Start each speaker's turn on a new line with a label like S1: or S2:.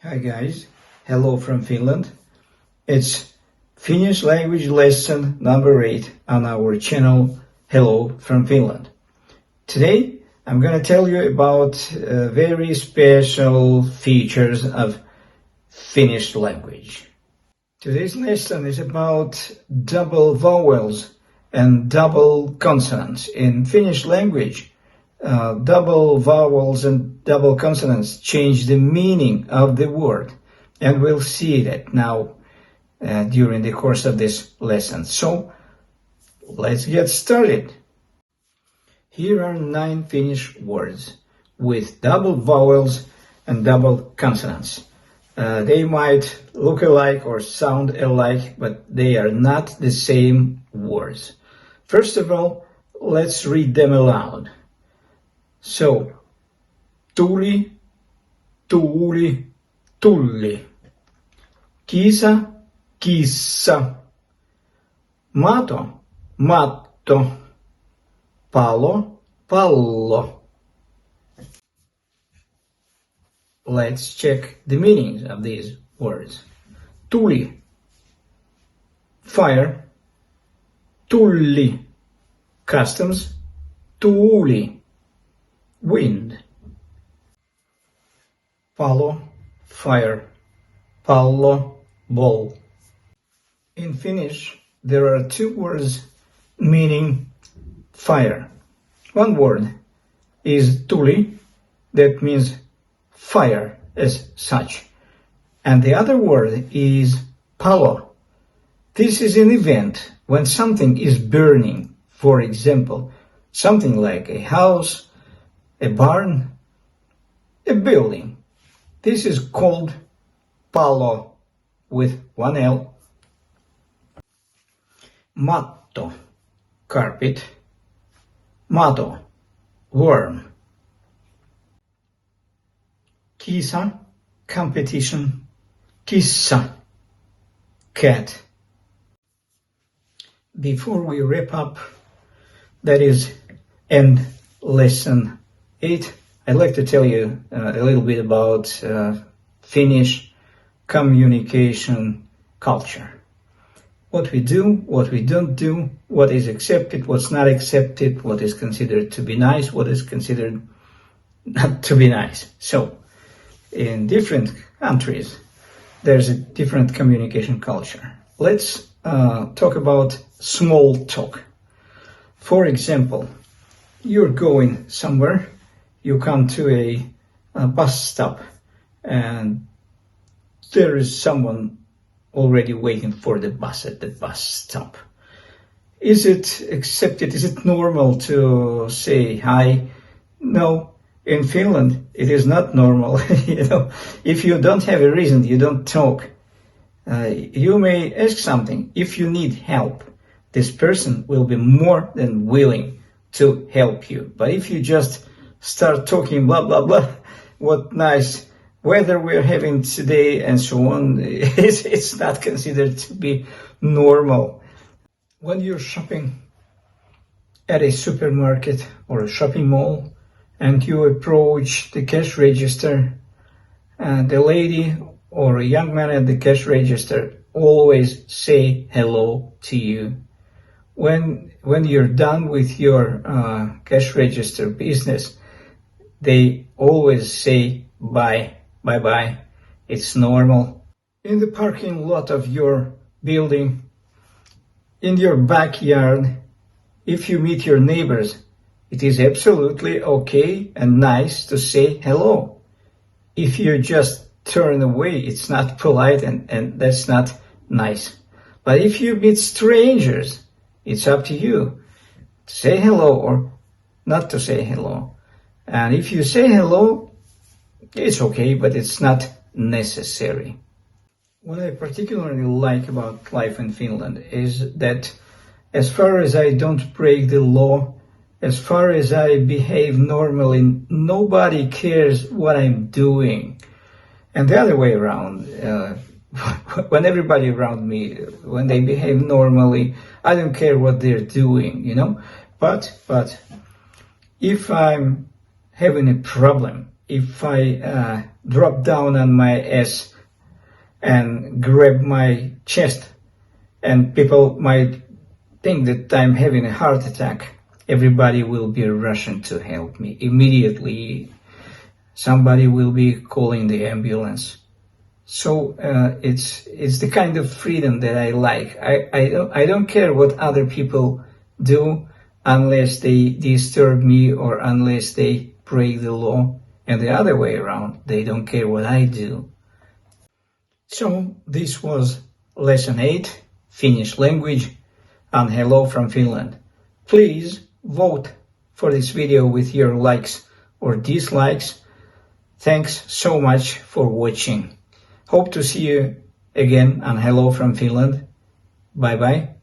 S1: Hi guys, hello from Finland. It's Finnish language lesson number 8 on our channel Hello from Finland. Today I'm going to tell you about very special features of Finnish language. Today's lesson is about double vowels and double consonants. In Finnish language, double vowels and double consonants change the meaning of the word, and we'll see that now during the course of this lesson. So let's get started. Here are 9 Finnish words with double vowels and double consonants. They might look alike or sound alike, but they are not the same words. First of all, let's read them aloud. So, tuli, tuuli, tulli. Kisa, kissa. Mato, matto. Palo, pallo. Let's check the meanings of these words. Tuli, fire. Tulli, customs. Tuuli, wind. Palo, fire. Pallo, ball. In Finnish, there are 2 words meaning fire. One word is tuli, that means fire as such. And the other word is palo. This is an event when something is burning. For example, something like a house, a barn, a building. This is called palo with 1 L. Matto, carpet. Mato, worm. Kisa, competition. Kissa, cat. Before we wrap up, that is, end lesson 8, I'd like to tell you a little bit about Finnish communication culture. What we do, what we don't do, what is accepted, what's not accepted, what is considered to be nice, what is considered not to be nice. So, in different countries, there's a different communication culture. Let's talk about small talk. For example, you're going somewhere, you come to a bus stop, and there is someone already waiting for the bus at the bus stop. Is it accepted? Is it normal to say hi? No. In Finland, it is not normal. If you don't have a reason, you don't talk. You may ask something. If you need help, this person will be more than willing to help you. But if you just start talking blah, blah, blah, what nice weather we're having today and so on, it's not considered to be normal. When you're shopping at a supermarket or a shopping mall and you approach the cash register, and the lady or a young man at the cash register always say hello to you. When you're done with your cash register business, they always say bye. Bye-bye. It's normal. In the parking lot of your building, in your backyard, if you meet your neighbors, it is absolutely okay and nice to say hello. If you just turn away, it's not polite and that's not nice. But if you meet strangers, it's up to you to say hello or not to say hello. And if you say hello, it's okay, but it's not necessary. What I particularly like about life in Finland is that as far as I don't break the law, as far as I behave normally, nobody cares what I'm doing. And the other way around, when everybody around me, when they behave normally, I don't care what they're doing, But if I'm having a problem if I drop down on my ass and grab my chest, and people might think that I'm having a heart attack, everybody will be rushing to help me. Immediately, somebody will be calling the ambulance. So it's the kind of freedom that I like. I don't care what other people do unless they disturb me or unless they break the law. And the other way around, they don't care what I do. So this was lesson 8, Finnish language, and hello from Finland. Please vote for this video with your likes or dislikes. Thanks so much for watching. Hope to see you again on Hello from Finland. Bye bye.